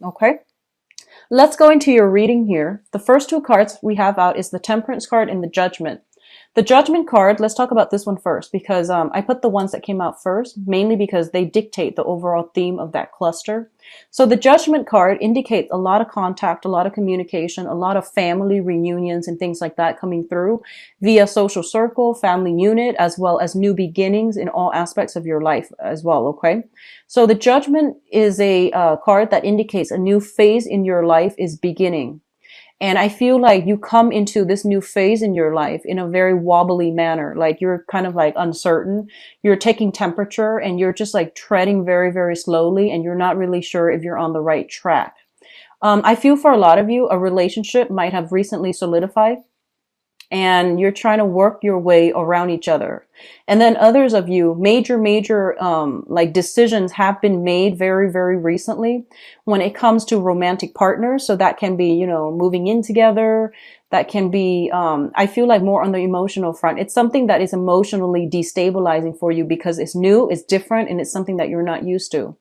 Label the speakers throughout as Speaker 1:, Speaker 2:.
Speaker 1: Okay. Let's go into your reading here. The first two cards we have out is the Temperance card and the Judgment. The Judgment card, let's talk about this one first because I put the ones that came out first, mainly because they dictate the overall theme of that cluster. So the Judgment card indicates a lot of contact, a lot of communication, a lot of family reunions and things like that coming through via social circle, family unit, as well as new beginnings in all aspects of your life as well, okay? So the Judgment is a card that indicates a new phase in your life is beginning. And I feel like you come into this new phase in your life in a very wobbly manner. Like you're kind of like uncertain. You're taking temperature and you're just like treading very, very slowly and you're not really sure if you're on the right track. I feel for a lot of you, a relationship might have recently solidified and you're trying to work your way around each other. And then others of you, major, like decisions have been made very, very recently when it comes to romantic partners. So that can be, moving in together. That can be, I feel like more on the emotional front. It's something that is emotionally destabilizing for you because it's new, it's different, and it's something that you're not used to.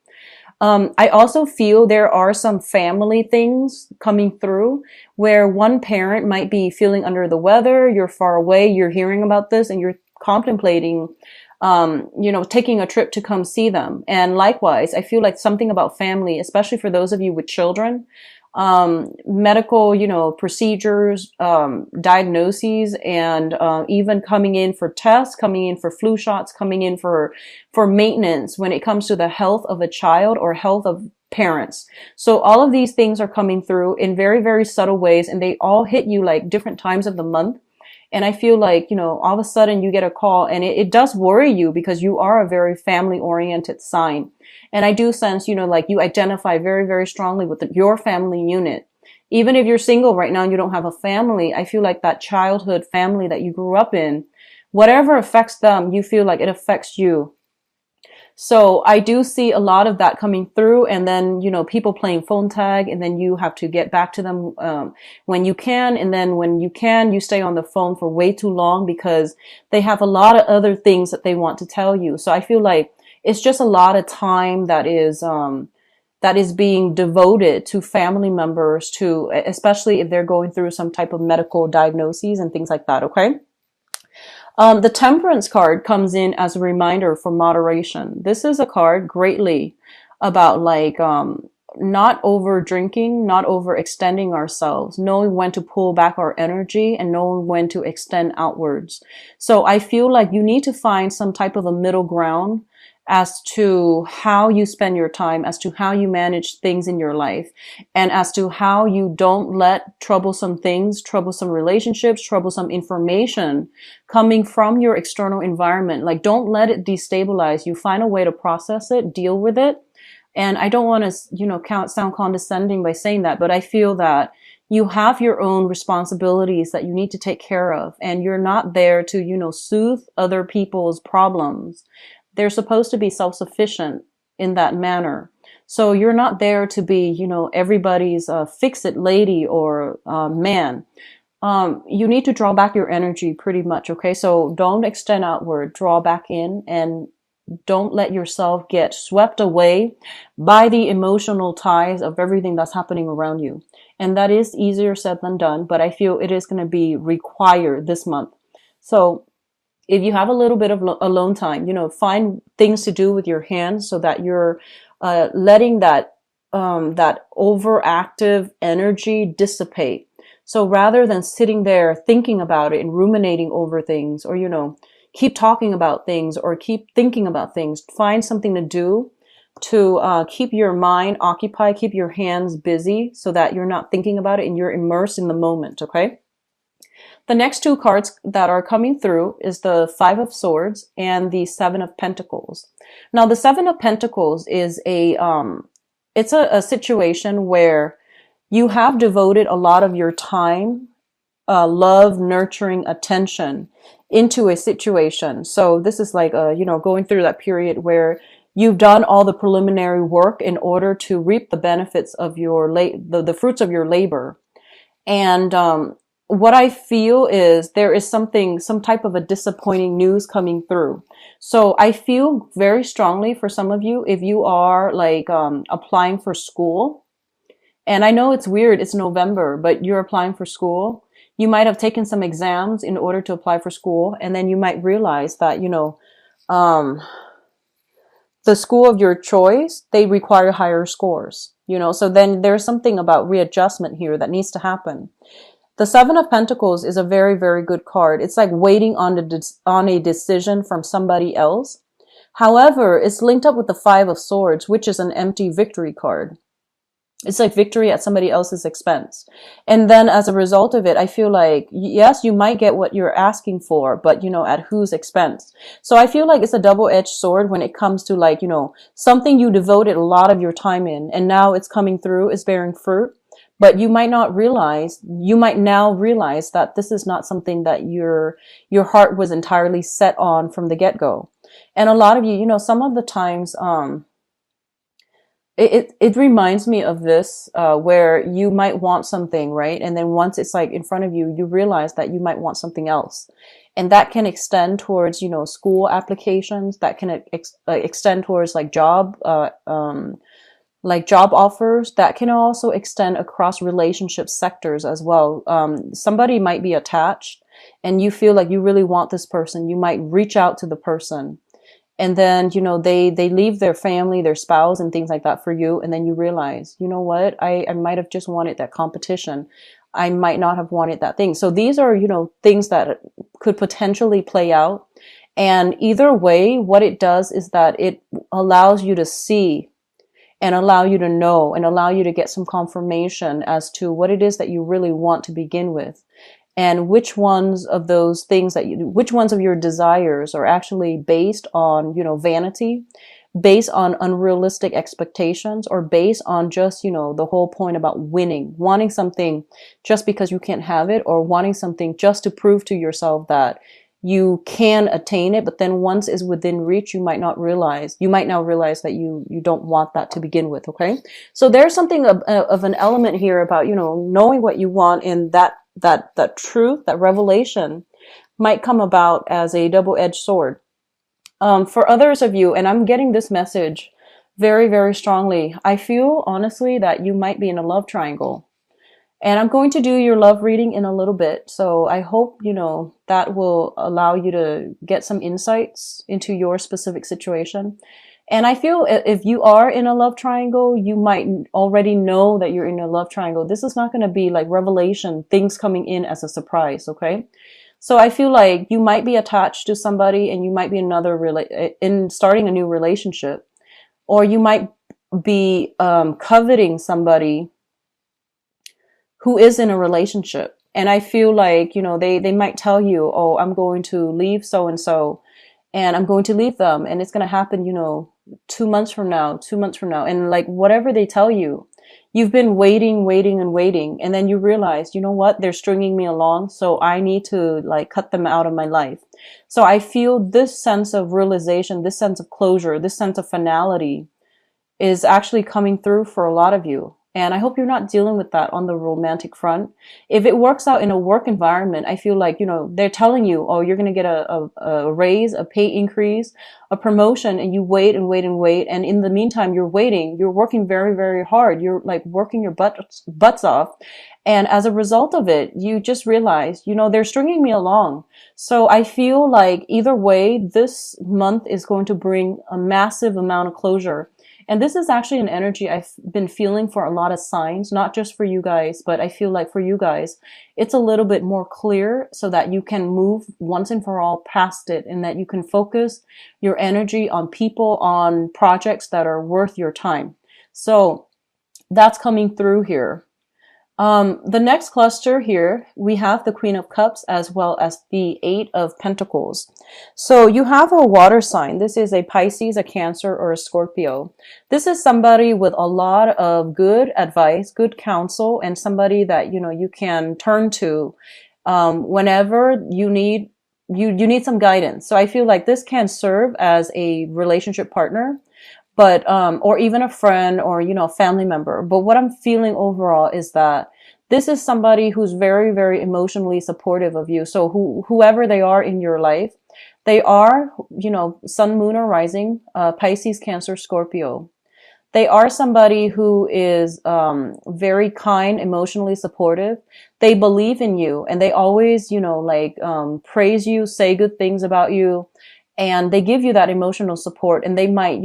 Speaker 1: I also feel there are some family things coming through where one parent might be feeling under the weather, you're far away, you're hearing about this and you're contemplating, taking a trip to come see them. And likewise, I feel like something about family, especially for those of you with children, medical, procedures, diagnoses, and even coming in for tests, coming in for flu shots, coming in for maintenance when it comes to the health of a child or health of parents. So all of these things are coming through in very, very subtle ways, and they all hit you like different times of the month. And I feel like, all of a sudden you get a call and it does worry you because you are a very family oriented sign. And I do sense, like you identify very, very strongly with your family unit. Even if you're single right now and you don't have a family, I feel like that childhood family that you grew up in, whatever affects them, you feel like it affects you. So I do see a lot of that coming through, and then, people playing phone tag, and then you have to get back to them, when you can. And then when you can, you stay on the phone for way too long because they have a lot of other things that they want to tell you. So I feel like it's just a lot of time that is being devoted to family members to, especially if they're going through some type of medical diagnoses and things like that. Okay. The Temperance card comes in as a reminder for moderation. This is a card greatly about like, not over drinking, not overextending ourselves, knowing when to pull back our energy and knowing when to extend outwards. So I feel like you need to find some type of a middle ground as to how you spend your time, as to how you manage things in your life, and as to how you don't let troublesome things, troublesome relationships, troublesome information coming from your external environment. Like, don't let it destabilize you. Find a way to process it, deal with it. And I don't want to, sound condescending by saying that, but I feel that you have your own responsibilities that you need to take care of. And you're not there to, soothe other people's problems. They're supposed to be self-sufficient in that manner. So you're not there to be, everybody's fix-it lady or man. You need to draw back your energy pretty much, okay? So don't extend outward, draw back in, and don't let yourself get swept away by the emotional ties of everything that's happening around you. And that is easier said than done, but I feel it is going to be required this month. So if you have a little bit of alone time, find things to do with your hands so that you're letting that overactive energy dissipate. So rather than sitting there thinking about it and ruminating over things, or keep talking about things or keep thinking about things, find something to do to keep your mind occupied, keep your hands busy so that you're not thinking about it and you're immersed in the moment. Okay. The next two cards that are coming through is the Five of Swords and the Seven of Pentacles. Now, the Seven of Pentacles is it's a situation where you have devoted a lot of your time, love, nurturing, attention into a situation. So this is like, going through that period where you've done all the preliminary work in order to reap the benefits of your the fruits of your labor. And, what I feel is there is some type of a disappointing news coming through. So I feel very strongly for some of you, if you are like, applying for school, And I know it's weird, it's November, but you're applying for school. You might have taken some exams in order to apply for school, and then you might realize that, um, the school of your choice, they require higher scores, so then there's something about readjustment here that needs to happen. The Seven of Pentacles is a very, very good card. It's like waiting on a decision from somebody else. However, it's linked up with the Five of Swords, which is an empty victory card. It's like victory at somebody else's expense. And then as a result of it, I feel like, yes, you might get what you're asking for, but at whose expense? So I feel like it's a double-edged sword when it comes to like, something you devoted a lot of your time in, and now it's coming through, it's bearing fruit. But you might now realize that this is not something that your heart was entirely set on from the get-go. And a lot of you, some of the times, it reminds me of this, where you might want something, right? And then once it's like in front of you, you realize that you might want something else. And that can extend towards, school applications, that can extend towards like job offers, that can also extend across relationship sectors as well. Somebody might be attached and you feel like you really want this person. You might reach out to the person. And then, they leave their family, their spouse and things like that for you. And then you realize, you know what? I might have just wanted that competition. I might not have wanted that thing. So these are, things that could potentially play out. And either way, what it does is that it allows you to see and allow you to know and allow you to get some confirmation as to what it is that you really want to begin with. And which ones of those things which ones of your desires are actually based on, vanity, based on unrealistic expectations, or based on just, the whole point about winning, wanting something just because you can't have it, or wanting something just to prove to yourself that you can attain it. But then once it's within reach, you might now realize that you don't want that to begin with. Okay. So there's something of an element here about, knowing what you want, in that truth, that revelation might come about as a double-edged sword. For others of you, and I'm getting this message very, very strongly, I feel honestly that you might be in a love triangle. And I'm going to do your love reading in a little bit. So I hope, that will allow you to get some insights into your specific situation. And I feel if you are in a love triangle, you might already know that you're in a love triangle. This is not going to be like revelation, things coming in as a surprise, okay? So I feel like you might be attached to somebody, and you might be in starting a new relationship, or you might be coveting somebody who is in a relationship. And I feel like, they might tell you, oh, I'm going to leave so-and-so, and I'm going to leave them, and it's going to happen, 2 months from now. And like whatever they tell you, you've been waiting, and then you realize, you know what, they're stringing me along, so I need to like cut them out of my life. So I feel this sense of realization, this sense of closure, this sense of finality is actually coming through for a lot of you. And I hope you're not dealing with that on the romantic front. If it works out in a work environment, I feel like, they're telling you, oh, you're going to get a raise, a pay increase, a promotion, and you wait. And in the meantime, you're waiting. You're working very, very hard. You're like working your butts off. And as a result of it, you just realize, they're stringing me along. So I feel like either way, this month is going to bring a massive amount of closure. And this is actually an energy I've been feeling for a lot of signs, not just for you guys, but I feel like for you guys, it's a little bit more clear so that you can move once and for all past it, and that you can focus your energy on people, on projects that are worth your time. So that's coming through here. The next cluster here, we have the Queen of Cups as well as the Eight of Pentacles. So you have a water sign. This is a Pisces, a Cancer, or a Scorpio. This is somebody with a lot of good advice, good counsel, and somebody that, you can turn to, whenever you need some guidance. So I feel like this can serve as a relationship partner, but or even a friend, or a family member. But what I'm feeling overall is that this is somebody who's very, very emotionally supportive of you. So whoever they are in your life, they are, sun, moon, or rising, Pisces, Cancer, Scorpio. They are somebody who is very kind, emotionally supportive. They believe in you, and they always, like praise you, say good things about you, and they give you that emotional support. And they might,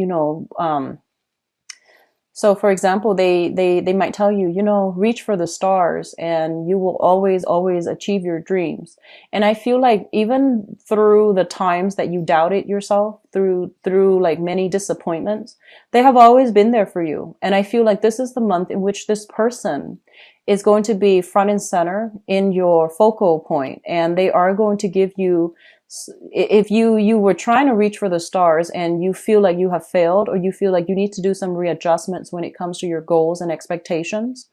Speaker 1: so for example, they might tell you, reach for the stars and you will always, always achieve your dreams. And I feel like even through the times that you doubted yourself, through like many disappointments, they have always been there for you. And I feel like this is the month in which this person is going to be front and center in your focal point, and they are going to give you, if you were trying to reach for the stars and you feel like you have failed, or you feel like you need to do some readjustments when it comes to your goals and expectations,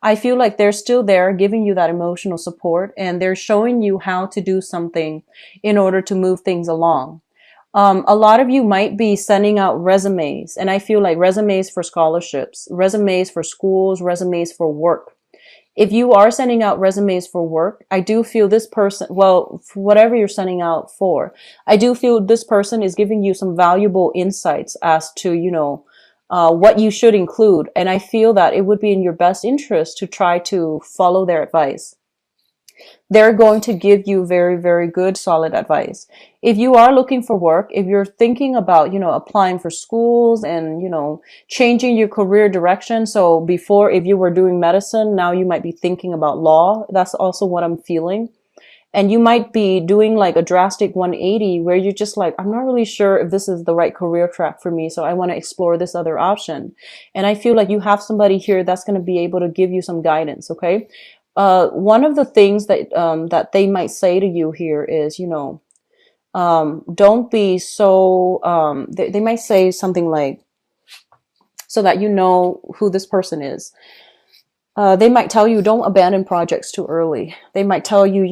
Speaker 1: I feel like they're still there giving you that emotional support, and they're showing you how to do something in order to move things along. A lot of you might be sending out resumes, and I feel like resumes for scholarships, resumes for schools, resumes for work. If you are sending out resumes for work, I do feel this person, well, for whatever you're sending out for, I do feel this person is giving you some valuable insights as to, what you should include. And I feel that it would be in your best interest to try to follow their advice. They're going to give you very, very good, solid advice. If you are looking for work, if you're thinking about, applying for schools and, changing your career direction. So before, if you were doing medicine, now you might be thinking about law. That's also what I'm feeling. And you might be doing like a drastic 180 where you're just like, I'm not really sure if this is the right career track for me. So I want to explore this other option. And I feel like you have somebody here that's going to be able to give you some guidance. Okay. One of the things that they might say to you here is, don't be so, they might say something like, so that you know who this person is. They might tell you, don't abandon projects too early. They might tell you,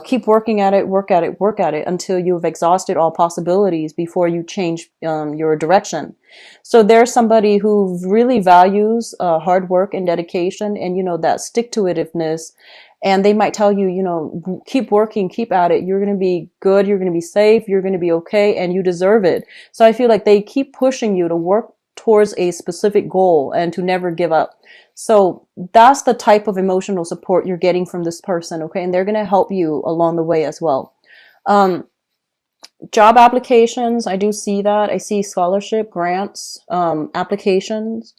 Speaker 1: keep working at it, work at it until you've exhausted all possibilities before you change your direction. So there's somebody who really values hard work and dedication and, that stick-to-itiveness. And they might tell you, keep working, keep at it. You're going to be good. You're going to be safe. You're going to be okay. And you deserve it. So I feel like they keep pushing you to work towards a specific goal and to never give up. So that's the type of emotional support you're getting from this person, okay? And they're going to help you along the way as well. Job applications, I do see that. I see scholarship, grants, applications.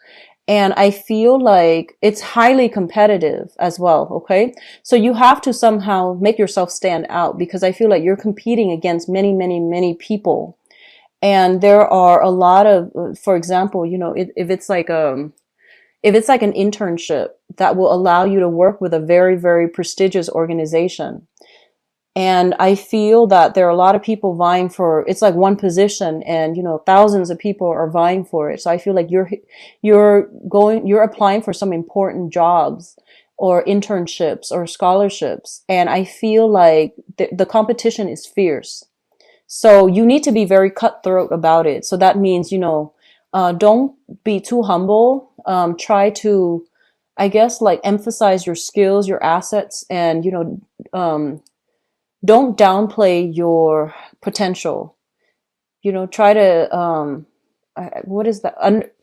Speaker 1: And I feel like it's highly competitive as well, okay? So you have to somehow make yourself stand out, because I feel like you're competing against many, many, many people. And there are a lot of, for example, if it's like an internship that will allow you to work with a very, very prestigious organization. And I feel that there are a lot of people vying for, it's like one position and, thousands of people are vying for it. So I feel like you're applying for some important jobs or internships or scholarships. And I feel like the competition is fierce. So you need to be very cutthroat about it. So that means, don't be too humble. Try to, I guess, like emphasize your skills, your assets, and, don't downplay your potential. Try to, what is that?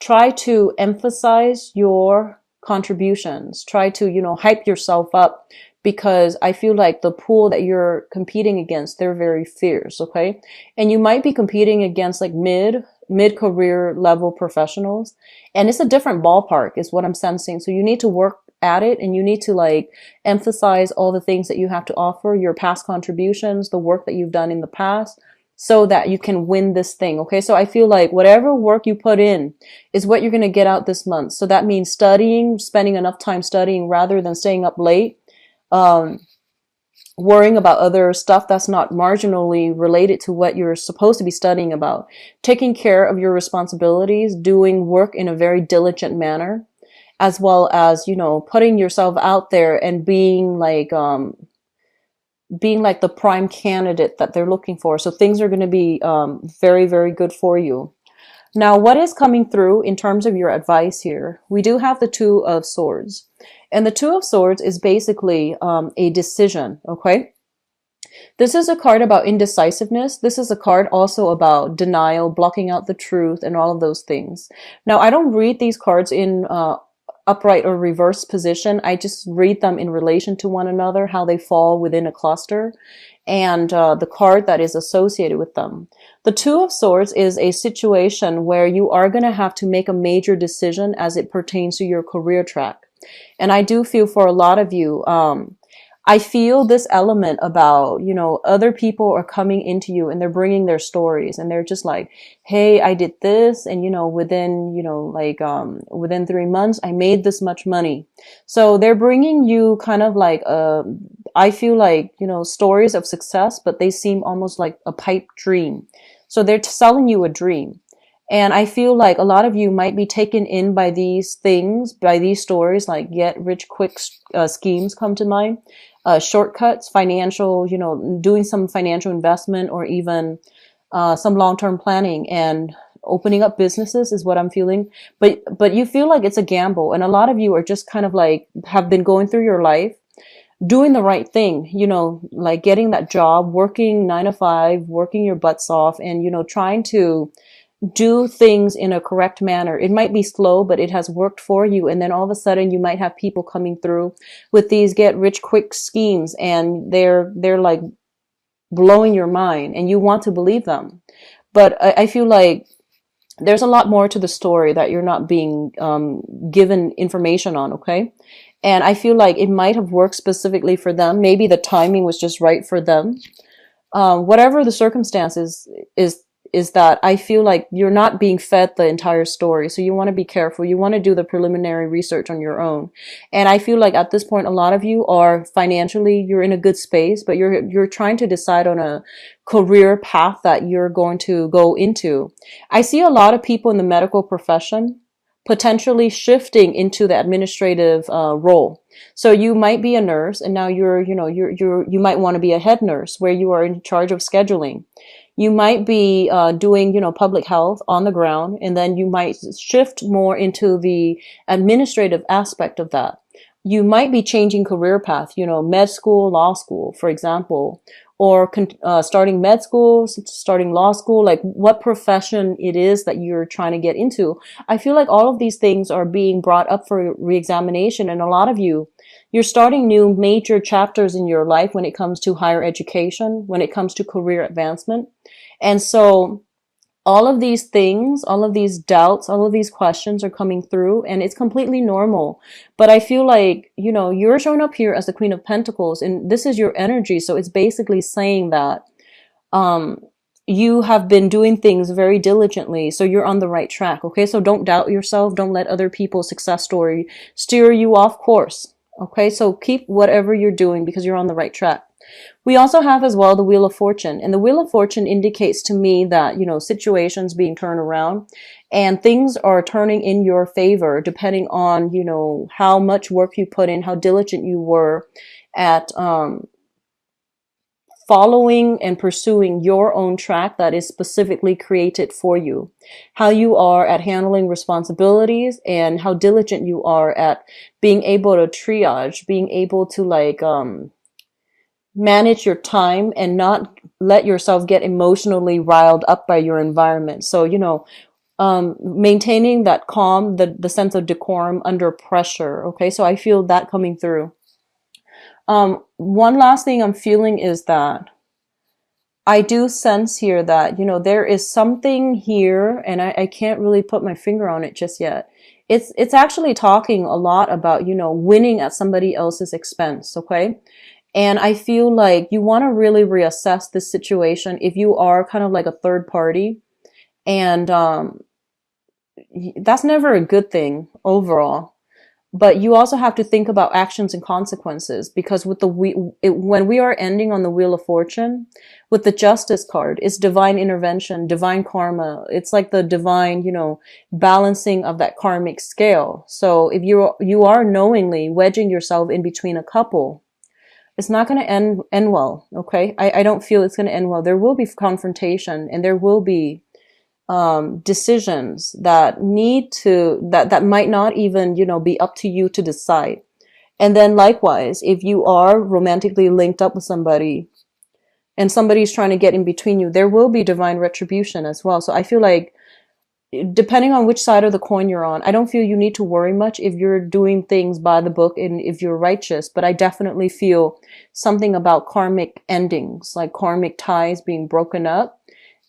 Speaker 1: Try to emphasize your contributions. Try to, hype yourself up, because I feel like the pool that you're competing against, they're very fierce, okay? And you might be competing against like mid-career level professionals, and it's a different ballpark is what I'm sensing. So you need to work at it, and you need to like emphasize all the things that you have to offer, your past contributions, the work that you've done in the past, so that you can win this thing. Okay. So I feel like whatever work you put in is what you're going to get out this month. So that means studying, spending enough time studying rather than staying up late, worrying about other stuff that's not marginally related to what you're supposed to be studying about, taking care of your responsibilities, doing work in a very diligent manner, as well as, putting yourself out there and being like the prime candidate that they're looking for. So things are going to be very, very good for you. Now, what is coming through in terms of your advice here? We do have the Two of Swords. And the Two of Swords is basically a decision, okay? This is a card about indecisiveness. This is a card also about denial, blocking out the truth, and all of those things. Now, I don't read these cards in upright or reverse position. I just read them in relation to one another, how they fall within a cluster, and the card that is associated with them. The Two of Swords is a situation where you are going to have to make a major decision as it pertains to your career track. And I do feel for a lot of you, I feel this element about, other people are coming into you and they're bringing their stories and they're just like, hey, I did this. And, within 3 months, I made this much money. So they're bringing you kind of like, I feel like, stories of success, but they seem almost like a pipe dream. So they're selling you a dream. And I feel like a lot of you might be taken in by these things, by these stories, like get rich quick schemes come to mind. Shortcuts, financial, doing some financial investment or even some long-term planning and opening up businesses is what I'm feeling. But you feel like it's a gamble. And a lot of you are just kind of like have been going through your life, doing the right thing, like getting that job, working 9 to 5, working your butts off and, trying to do things in a correct manner. It might be slow, but it has worked for you. And then all of a sudden you might have people coming through with these get rich quick schemes and they're like blowing your mind and you want to believe them. But I feel like there's a lot more to the story that you're not being given information on. Okay. And I feel like it might have worked specifically for them. Maybe the timing was just right for them. Whatever the circumstances is that I feel like you're not being fed the entire story. So you want to be careful. You want to do the preliminary research on your own. And I feel like at this point, a lot of you are financially, you're in a good space, but you're trying to decide on a career path that you're going to go into. I see a lot of people in the medical profession potentially shifting into the administrative role. So you might be a nurse and now you might want to be a head nurse where you are in charge of scheduling. You might be doing, public health on the ground, and then you might shift more into the administrative aspect of that. You might be changing career path, med school, law school, for example, or starting med school, starting law school, like what profession it is that you're trying to get into. I feel like all of these things are being brought up for reexamination, and a lot of you're starting new major chapters in your life when it comes to higher education, when it comes to career advancement. And so all of these things, all of these doubts, all of these questions are coming through and it's completely normal. But I feel like, you're showing up here as the Queen of Pentacles and this is your energy. So it's basically saying that, you have been doing things very diligently. So you're on the right track. Okay. So don't doubt yourself. Don't let other people's success story steer you off course. Okay, so keep whatever you're doing because you're on the right track. We also have as well the Wheel of Fortune. And the Wheel of Fortune indicates to me that, situations being turned around and things are turning in your favor depending on, how much work you put in, how diligent you were at following and pursuing your own track that is specifically created for you, how you are at handling responsibilities and how diligent you are at being able to triage, being able to manage your time and not let yourself get emotionally riled up by your environment. So, maintaining that calm, the sense of decorum under pressure. Okay. So I feel that coming through. One last thing I'm feeling is that I do sense here that, there is something here and I can't really put my finger on it just yet. It's actually talking a lot about, winning at somebody else's expense. Okay. And I feel like you want to really reassess this situation if you are kind of like a third party. And, that's never a good thing overall. But you also have to think about actions and consequences because with when we are ending on the Wheel of Fortune, with the Justice card, it's divine intervention, divine karma. It's like the divine, balancing of that karmic scale. So if you are knowingly wedging yourself in between a couple, it's not going to end well. Okay. I don't feel it's going to end well. There will be confrontation and there will be decisions that that might not even, be up to you to decide. And then likewise, if you are romantically linked up with somebody, and somebody's trying to get in between you, there will be divine retribution as well. So I feel like depending on which side of the coin you're on, I don't feel you need to worry much if you're doing things by the book and if you're righteous. But I definitely feel something about karmic endings, like karmic ties being broken up.